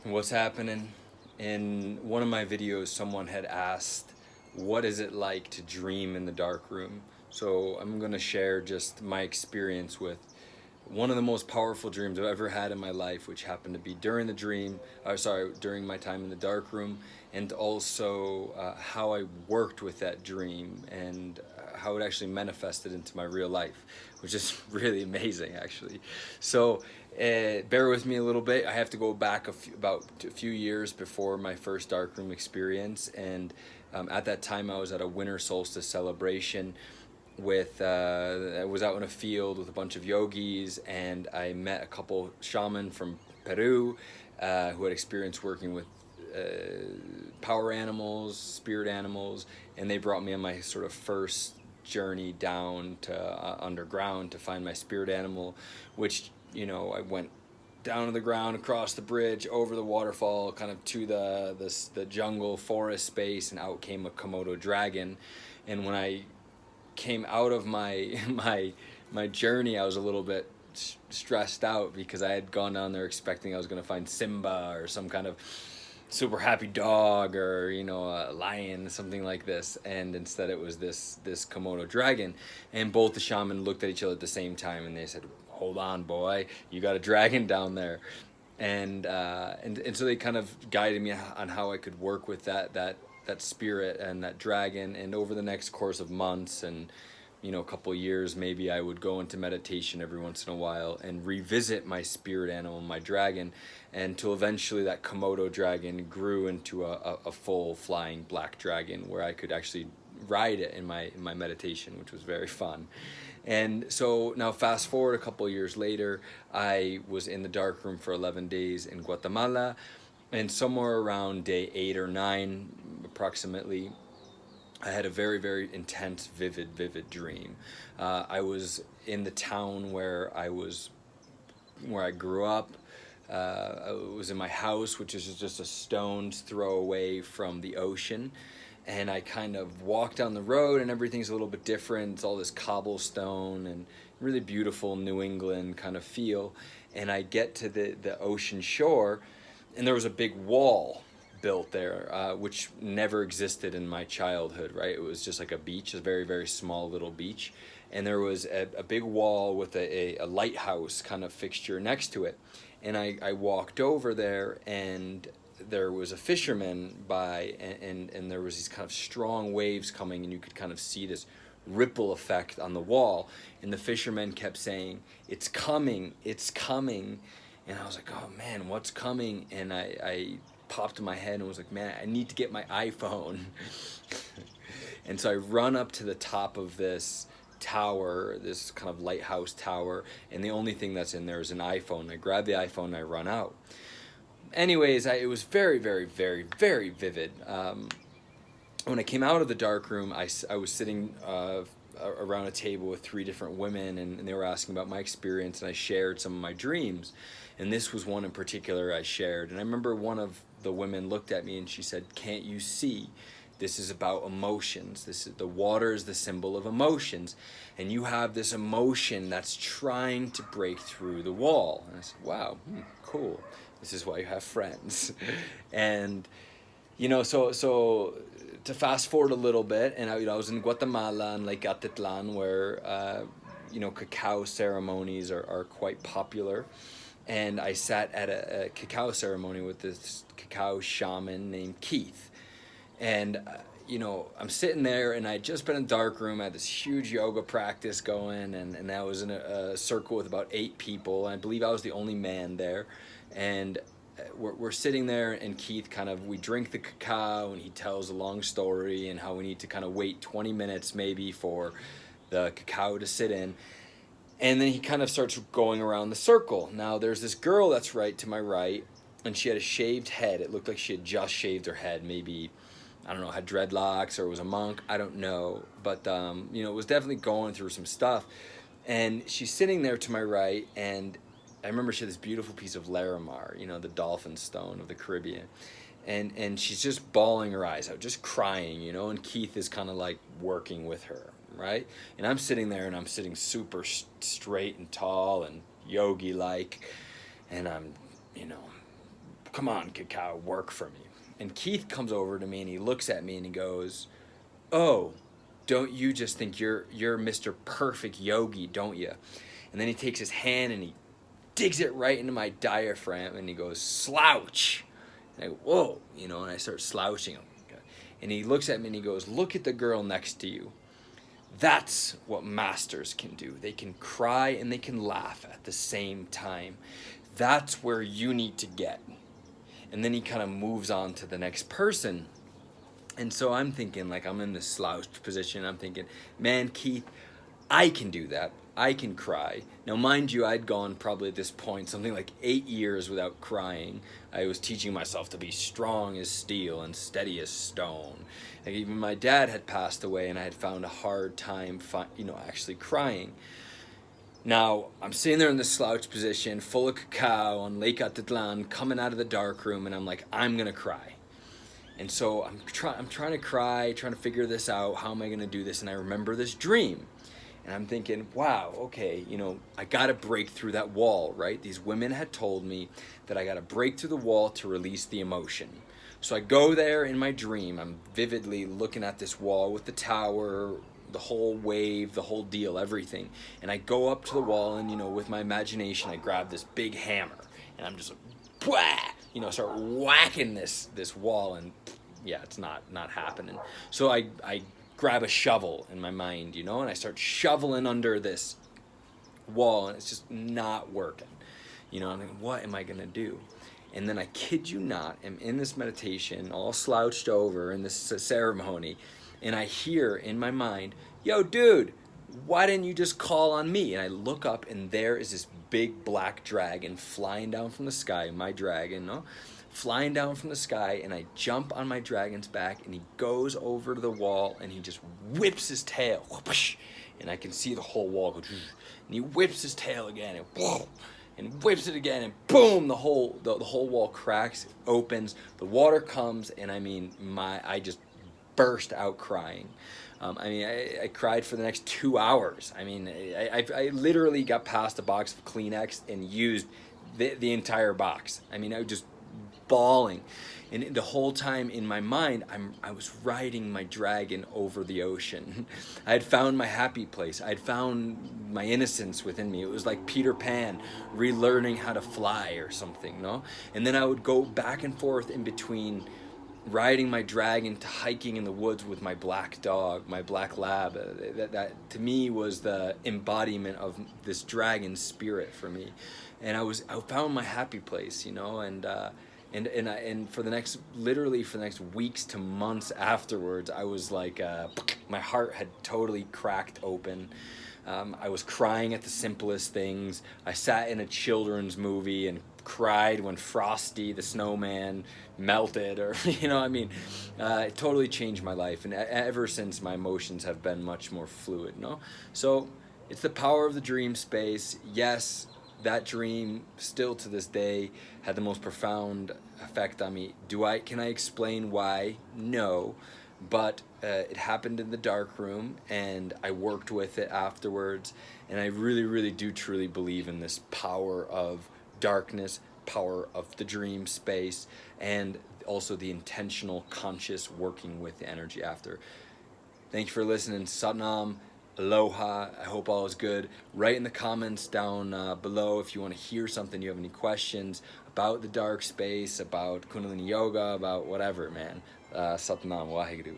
What's happening? In one of my videos, someone had asked, what is it like to dream in the dark room? So I'm going to share just my experience with one of the most powerful dreams I've ever had in my life, which happened to be during the dream, during my time in the dark room, and also how I worked with that dream and how it actually manifested into my real life, which is really amazing, actually. So, bear with me a little bit. I have to go back about a few years before my first darkroom experience, and at that time I was at a winter solstice celebration with I was out in a field with a bunch of yogis, and I met a couple shaman from Peru who had experience working with power animals, spirit animals, and they brought me on my sort of first journey down to underground to find my spirit animal, which I went down to the ground, across the bridge, over the waterfall, kind of to the jungle forest space, and out came a Komodo dragon. And when I came out of my my journey, I was a little bit stressed out because I had gone down there expecting I was going to find Simba or some kind of super happy dog, or a lion, something like this, and instead it was this Komodo dragon. And both the shaman looked at each other at the same time, and they said, hold on, boy, you got a dragon down there. And so they kind of guided me on how I could work with that spirit and that dragon. And over the next course of months and a couple of years, maybe I would go into meditation every once in a while and revisit my spirit animal, my dragon, until eventually that Komodo dragon grew into a full flying black dragon where I could actually ride it in my meditation, which was very fun. And so now fast forward a couple of years later, I was in the dark room for 11 days in Guatemala, and somewhere around day 8 or 9 approximately, I had a very, very intense, vivid dream. I was in the town where I grew up. I was in my house, which is just a stone's throw away from the ocean. And I kind of walk down the road, and everything's a little bit different. It's all this cobblestone and really beautiful New England kind of feel. And I get to the ocean shore, and there was a big wall built there, which never existed in my childhood, right? It was just like a beach, a very, very small little beach. And there was a big wall with a lighthouse kind of fixture next to it. And I walked over there, and there was a fisherman by, and there was these kind of strong waves coming, and you could kind of see this ripple effect on the wall. And the fisherman kept saying, it's coming, it's coming. And I was like, oh man, what's coming? And I popped in my head and was like, man, I need to get my iPhone. And so I run up to the top of this tower, this kind of lighthouse tower, and the only thing that's in there is an iPhone. I grab the iPhone and I run out. Anyways, it was very, very, very, very vivid. When I came out of the dark room, I was sitting around a table with 3 different women, and they were asking about my experience, and I shared some of my dreams. And this was one in particular I shared. And I remember one of the women looked at me and she said, can't you see? This is about emotions. The water is the symbol of emotions. And you have this emotion that's trying to break through the wall. And I said, wow, cool. This is why you have friends. And so to fast forward a little bit, and I was in Guatemala and Lake Atitlan, where cacao ceremonies are quite popular. And I sat at a cacao ceremony with this cacao shaman named Keith. And I'm sitting there, and I'd just been in a dark room. I had this huge yoga practice going, and I was in a circle with about 8 people. And I believe I was the only man there. And we're sitting there, and Keith we drink the cacao, and he tells a long story and how we need to kind of wait 20 minutes maybe for the cacao to sit in. And then he kind of starts going around the circle. Now there's this girl that's right to my right, and she had a shaved head. It looked like she had just shaved her head, maybe, I don't know, had dreadlocks or was a monk, I don't know. But, it was definitely going through some stuff. And she's sitting there to my right, and I remember she had this beautiful piece of Larimar, the dolphin stone of the Caribbean. And she's just bawling her eyes out, just crying, and Keith is kind of like working with her, right? And I'm sitting there, and I'm sitting super straight and tall and yogi-like, and I'm, come on, Cacao, work for me. And Keith comes over to me and he looks at me and he goes, oh, don't you just think you're Mr. Perfect Yogi, don't you? And then he takes his hand and he digs it right into my diaphragm and he goes, slouch. And I go, whoa, and I start slouching him. And he looks at me and he goes, look at the girl next to you. That's what masters can do. They can cry and they can laugh at the same time. That's where you need to get. And then he kind of moves on to the next person. And so I'm thinking, like, I'm in this slouched position. I'm thinking, man, Keith, I can do that. I can cry. Now, mind you, I'd gone probably at this point something like 8 years without crying. I was teaching myself to be strong as steel and steady as stone. Like, even my dad had passed away, and I had found a hard time, actually crying. Now, I'm sitting there in this slouch position, full of cacao on Lake Atitlan, coming out of the darkroom, and I'm like, I'm gonna cry. And so I'm trying to cry, trying to figure this out. How am I gonna do this? And I remember this dream. And I'm thinking, wow, okay, I got to break through that wall, right? These women had told me that I got to break through the wall to release the emotion. So I go there in my dream. I'm vividly looking at this wall with the tower, the whole wave, the whole deal, everything. And I go up to the wall and, with my imagination, I grab this big hammer. And I'm just like, wah! Start whacking this wall. And yeah, it's not happening. So I grab a shovel in my mind, and I start shoveling under this wall, and it's just not working. I'm like, what am I gonna do? And then I kid you not, I'm in this meditation, all slouched over in this ceremony, and I hear in my mind, yo, dude, why didn't you just call on me? And I look up, and there is this big black dragon flying down from the sky, my dragon, flying down from the sky, and I jump on my dragon's back, and he goes over to the wall, and he just whips his tail, and I can see the whole wall go, and he whips his tail again, and whips it again, and boom, the whole wall cracks, opens, the water comes, and I just burst out crying. I cried for the next 2 hours. I literally got past a box of Kleenex and used the entire box. I was just bawling, and the whole time in my mind I was riding my dragon over the ocean. I had found my happy place. I had found my innocence within me. It was like Peter Pan relearning how to fly or something, and then I would go back and forth in between riding my dragon to hiking in the woods with my black dog, my black lab. That to me was the embodiment of this dragon spirit for me, and I found my happy place, and for the next weeks to months afterwards, I was like, my heart had totally cracked open. I was crying at the simplest things. I sat in a children's movie and cried when Frosty the snowman melted, or it totally changed my life. And ever since, my emotions have been much more fluid. So it's the power of the dream space. Yes, that dream still to this day had the most profound effect on me. Can I explain why? No, but it happened in the dark room, and I worked with it afterwards, and I really, really do truly believe in this power of darkness, power of the dream space, and also the intentional, conscious working with the energy after. Thank you for listening. Satnam. Aloha. I hope all is good. Write in the comments down below if you want to hear something, you have any questions about the dark space, about Kundalini Yoga, about whatever, man. Satnam Waheguru.